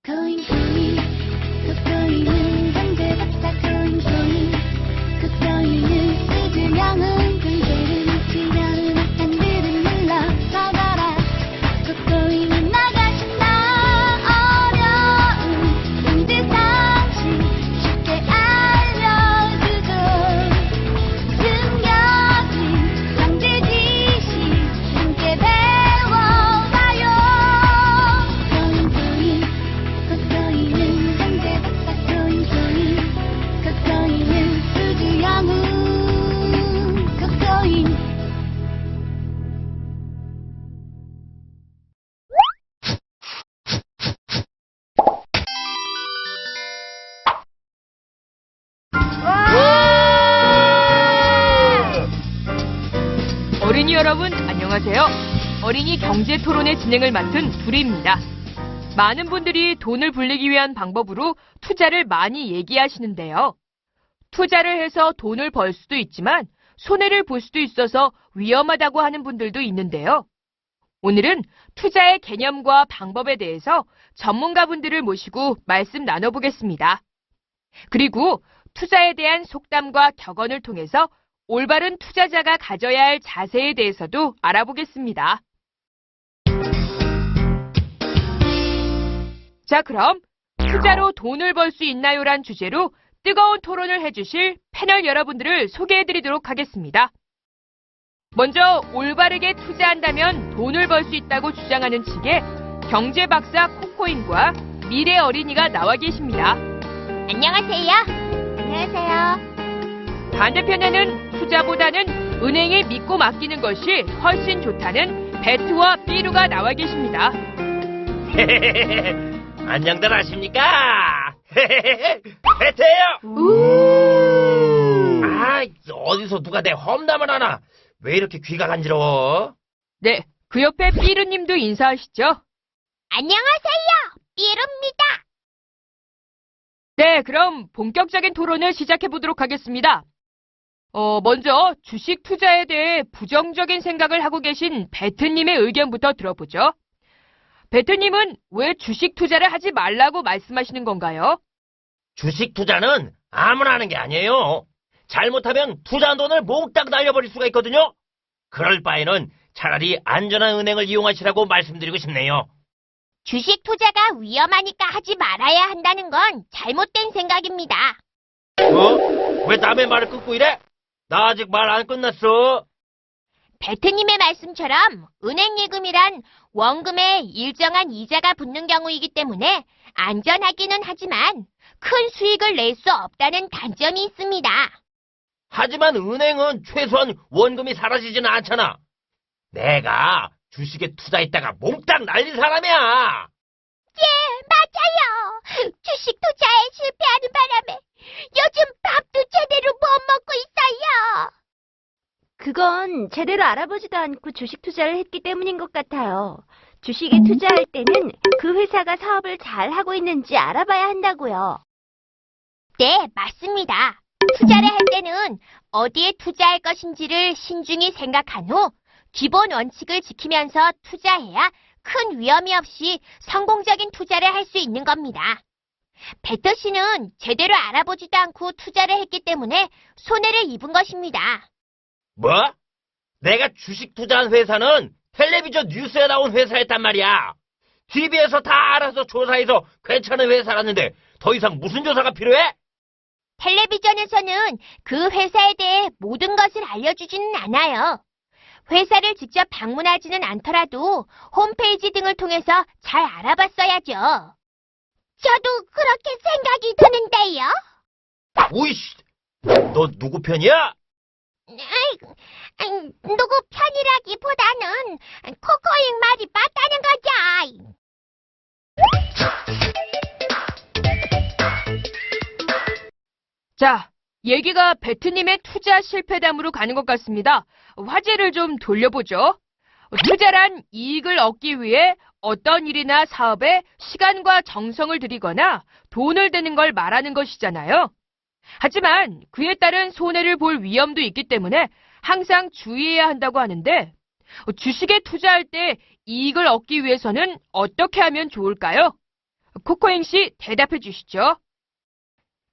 코인 코인 그 코인은 현재부터 코인 코인 그 코인을 쓰주량은 근세를 미치려는 악한들은 물러서거라 그 코인은 나가신다 어려운 문제 상식 쉽게 알려주죠 숨겨진 경제 지식 함께 배워봐요 코인 코인 코코인은 현재부터 코인 코인 코코인은 수주영웅 코코인 어린이 여러분, 안녕하세요. 어린이 경제 토론의 진행을 맡은 두리입니다. 많은 분들이 돈을 불리기 위한 방법으로 투자를 많이 얘기하시는데요. 투자를 해서 돈을 벌 수도 있지만 손해를 볼 수도 있어서 위험하다고 하는 분들도 있는데요. 오늘은 투자의 개념과 방법에 대해서 전문가분들을 모시고 말씀 나눠보겠습니다. 그리고 투자에 대한 속담과 격언을 통해서 올바른 투자자가 가져야 할 자세에 대해서도 알아보겠습니다. 자, 그럼 투자로 돈을 벌 수 있나요란 주제로 뜨거운 토론을 해주실 패널 여러분들을 소개해드리도록 하겠습니다. 먼저 올바르게 투자한다면 돈을 벌 수 있다고 주장하는 측의 경제 박사 코코인과 미래 어린이가 나와 계십니다. 안녕하세요. 안녕하세요. 반대편에는 투자보다는 은행에 믿고 맡기는 것이 훨씬 좋다는 베트와 삐루가 나와 계십니다. 안녕들 하십니까? 베트예요. 아, 어디서 누가 내 험담을 하나? 왜 이렇게 귀가 간지러워? 네, 그 옆에 삐루님도 인사하시죠. 안녕하세요. 삐루입니다. 네, 그럼 본격적인 토론을 시작해 보도록 하겠습니다. 먼저 주식 투자에 대해 부정적인 생각을 하고 계신 베트님의 의견부터 들어보죠. 베트님은 왜 주식 투자를 하지 말라고 말씀하시는 건가요? 주식 투자는 아무나 하는 게 아니에요. 잘못하면 투자한 돈을 몽땅 날려버릴 수가 있거든요. 그럴 바에는 차라리 안전한 은행을 이용하시라고 말씀드리고 싶네요. 주식 투자가 위험하니까 하지 말아야 한다는 건 잘못된 생각입니다. 왜 남의 말을 끊고 이래? 나 아직 말 안 끝났어. 베트님의 말씀처럼 은행 예금이란 원금에 일정한 이자가 붙는 경우이기 때문에 안전하기는 하지만 큰 수익을 낼 수 없다는 단점이 있습니다. 하지만 은행은 최소한 원금이 사라지지는 않잖아. 내가 주식에 투자했다가 몽땅 날린 사람이야. 예, 맞아요. 주식 투자에 실패하는 바람에 요즘 밥도 제대로 못 먹고 있어요. 그건 제대로 알아보지도 않고 주식 투자를 했기 때문인 것 같아요. 주식에 투자할 때는 그 회사가 사업을 잘 하고 있는지 알아봐야 한다고요. 네, 맞습니다. 투자를 할 때는 어디에 투자할 것인지를 신중히 생각한 후 기본 원칙을 지키면서 투자해야 큰 위험이 없이 성공적인 투자를 할 수 있는 겁니다. 베터 씨는 제대로 알아보지도 않고 투자를 했기 때문에 손해를 입은 것입니다. 뭐? 내가 주식 투자한 회사는 텔레비전 뉴스에 나온 회사였단 말이야. TV에서 다 알아서 조사해서 괜찮은 회사라는데 더 이상 무슨 조사가 필요해? 텔레비전에서는 그 회사에 대해 모든 것을 알려주지는 않아요. 회사를 직접 방문하지는 않더라도 홈페이지 등을 통해서 잘 알아봤어야죠. 저도 그렇게 생각이 드는데요. 오이씨, 너 누구 편이야? 누구 편이라기보다는 코코잉 말이 맞다는 거죠. 자, 얘기가 베트님의 투자 실패담으로 가는 것 같습니다. 화제를 좀 돌려보죠. 투자란 이익을 얻기 위해 어떤 일이나 사업에 시간과 정성을 들이거나 돈을 대는 걸 말하는 것이잖아요. 하지만 그에 따른 손해를 볼 위험도 있기 때문에 항상 주의해야 한다고 하는데 주식에 투자할 때 이익을 얻기 위해서는 어떻게 하면 좋을까요? 코코잉 씨 대답해 주시죠.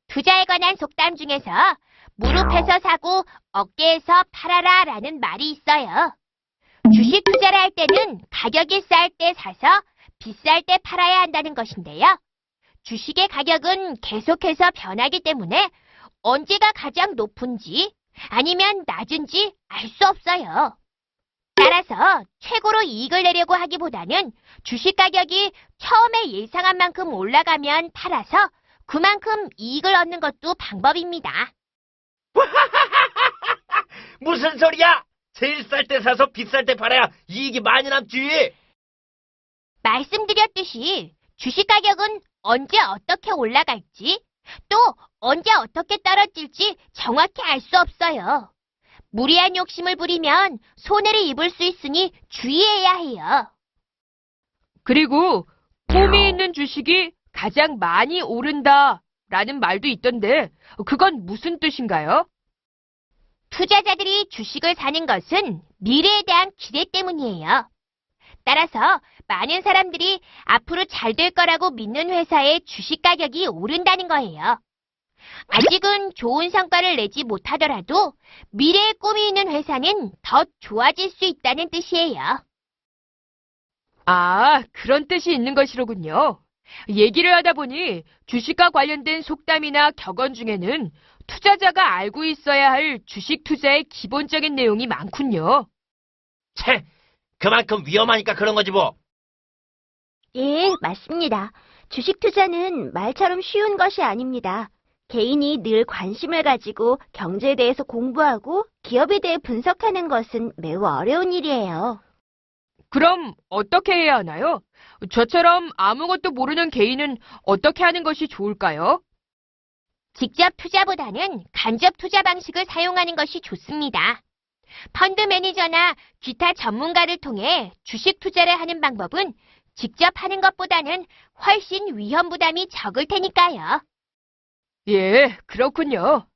투자에 관한 속담 중에서 무릎에서 사고 어깨에서 팔아라라는 말이 있어요. 주식 투자를 할 때는 가격이 쌀 때 사서 비쌀 때 팔아야 한다는 것인데요. 주식의 가격은 계속해서 변하기 때문에 언제가 가장 높은지 아니면 낮은지 알 수 없어요. 따라서 최고로 이익을 내려고 하기보다는 주식 가격이 처음에 예상한 만큼 올라가면 팔아서 그만큼 이익을 얻는 것도 방법입니다. 무슨 소리야? 제일 쌀 때 사서 비쌀 때 팔아야 이익이 많이 남지. 말씀드렸듯이 주식 가격은 언제 어떻게 올라갈지 또 언제 어떻게 떨어질지 정확히 알 수 없어요. 무리한 욕심을 부리면 손해를 입을 수 있으니 주의해야 해요. 그리고 꿈이 있는 주식이 가장 많이 오른다라는 말도 있던데 그건 무슨 뜻인가요? 투자자들이 주식을 사는 것은 미래에 대한 기대 때문이에요. 따라서 많은 사람들이 앞으로 잘 될 거라고 믿는 회사의 주식 가격이 오른다는 거예요. 아직은 좋은 성과를 내지 못하더라도 미래의 꿈이 있는 회사는 더 좋아질 수 있다는 뜻이에요. 아, 그런 뜻이 있는 것이로군요. 얘기를 하다 보니 주식과 관련된 속담이나 격언 중에는 투자자가 알고 있어야 할 주식 투자의 기본적인 내용이 많군요. 채, 그만큼 위험하니까 그런 거지 뭐. 예, 맞습니다. 주식 투자는 말처럼 쉬운 것이 아닙니다. 개인이 늘 관심을 가지고 경제에 대해서 공부하고 기업에 대해 분석하는 것은 매우 어려운 일이에요. 그럼 어떻게 해야 하나요? 저처럼 아무것도 모르는 개인은 어떻게 하는 것이 좋을까요? 직접 투자보다는 간접 투자 방식을 사용하는 것이 좋습니다. 펀드 매니저나 기타 전문가를 통해 주식 투자를 하는 방법은 직접 하는 것보다는 훨씬 위험 부담이 적을 테니까요. 예, 그렇군요.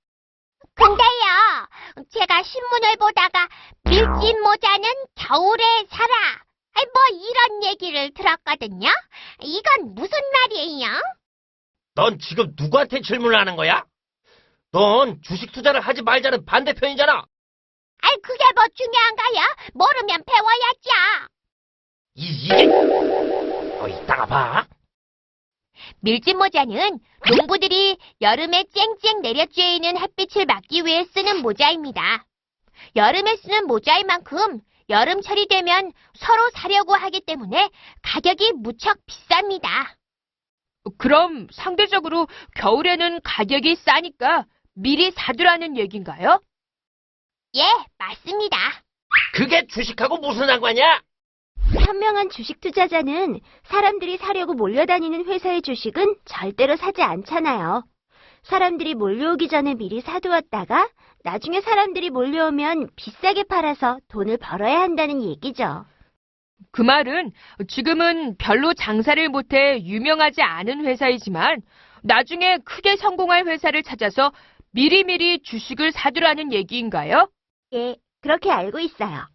근데요, 제가 신문을 보다가 밀짚 모자는 겨울에 사라. 뭐 이런 얘기를 들었거든요. 이건 무슨 말이에요? 넌 지금 누구한테 질문을 하는 거야? 넌 주식 투자를 하지 말자는 반대편이잖아. 그게 뭐 중요한가요? 모르면 배워야죠. 이게 이따가 봐. 밀짚 모자는 농부들이 여름에 쨍쨍 내려쬐이는 햇빛을 막기 위해 쓰는 모자입니다. 여름에 쓰는 모자인 만큼 여름철이 되면 서로 사려고 하기 때문에 가격이 무척 비쌉니다. 그럼 상대적으로 겨울에는 가격이 싸니까 미리 사두라는 얘기인가요? 예, 맞습니다. 그게 주식하고 무슨 상관이야? 현명한 주식 투자자는 사람들이 사려고 몰려다니는 회사의 주식은 절대로 사지 않잖아요. 사람들이 몰려오기 전에 미리 사두었다가 나중에 사람들이 몰려오면 비싸게 팔아서 돈을 벌어야 한다는 얘기죠. 그 말은 지금은 별로 장사를 못해 유명하지 않은 회사이지만 나중에 크게 성공할 회사를 찾아서 미리미리 주식을 사두라는 얘기인가요? 예, 그렇게 알고 있어요.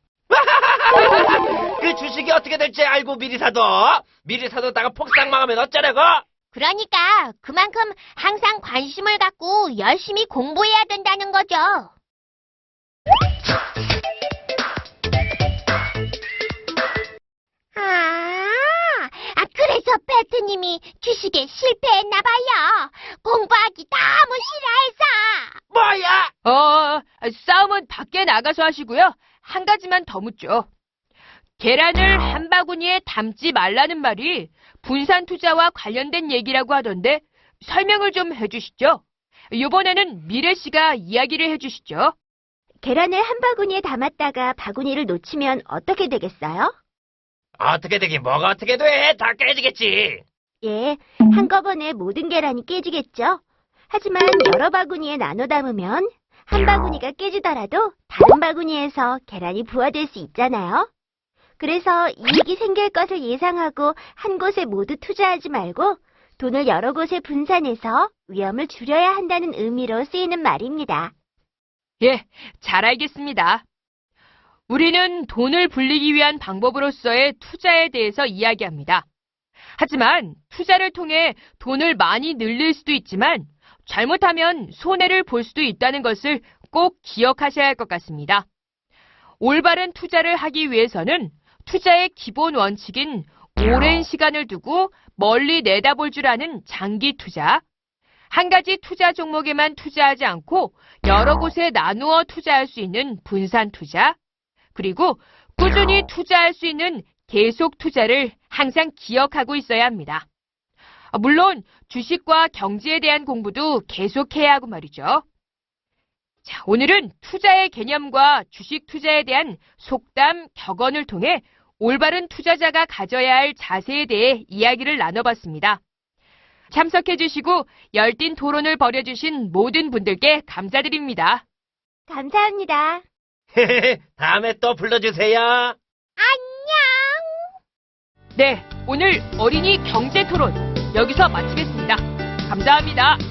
그 주식이 어떻게 될지 알고 미리 사뒀다가 폭삭 망하면 어쩌라고? 그러니까 그만큼 항상 관심을 갖고 열심히 공부해야 된다는 거죠. 그래서 배트님이 주식에 실패했나 봐요. 공부하기 너무 싫어해서. 뭐야? 싸움은 밖에 나가서 하시고요. 한 가지만 더 묻죠. 계란을 한 바구니에 담지 말라는 말이 분산 투자와 관련된 얘기라고 하던데 설명을 좀 해주시죠. 이번에는 미래 씨가 이야기를 해주시죠. 계란을 한 바구니에 담았다가 바구니를 놓치면 어떻게 되겠어요? 어떻게 되긴 뭐가 어떻게 돼? 다 깨지겠지. 예, 한꺼번에 모든 계란이 깨지겠죠. 하지만 여러 바구니에 나눠 담으면 한 바구니가 깨지더라도 다른 바구니에서 계란이 부화될 수 있잖아요. 그래서 이익이 생길 것을 예상하고 한 곳에 모두 투자하지 말고 돈을 여러 곳에 분산해서 위험을 줄여야 한다는 의미로 쓰이는 말입니다. 예, 잘 알겠습니다. 우리는 돈을 불리기 위한 방법으로서의 투자에 대해서 이야기합니다. 하지만 투자를 통해 돈을 많이 늘릴 수도 있지만 잘못하면 손해를 볼 수도 있다는 것을 꼭 기억하셔야 할 것 같습니다. 올바른 투자를 하기 위해서는 투자의 기본 원칙인 오랜 시간을 두고 멀리 내다볼 줄 아는 장기 투자, 한 가지 투자 종목에만 투자하지 않고 여러 곳에 나누어 투자할 수 있는 분산 투자, 그리고 꾸준히 투자할 수 있는 계속 투자를 항상 기억하고 있어야 합니다. 물론 주식과 경제에 대한 공부도 계속해야 하고 말이죠. 자, 오늘은 투자의 개념과 주식 투자에 대한 속담, 격언을 통해 올바른 투자자가 가져야 할 자세에 대해 이야기를 나눠봤습니다. 참석해주시고 열띤 토론을 벌여주신 모든 분들께 감사드립니다. 감사합니다. 다음에 또 불러주세요. 네, 오늘 어린이 경제 토론 여기서 마치겠습니다. 감사합니다.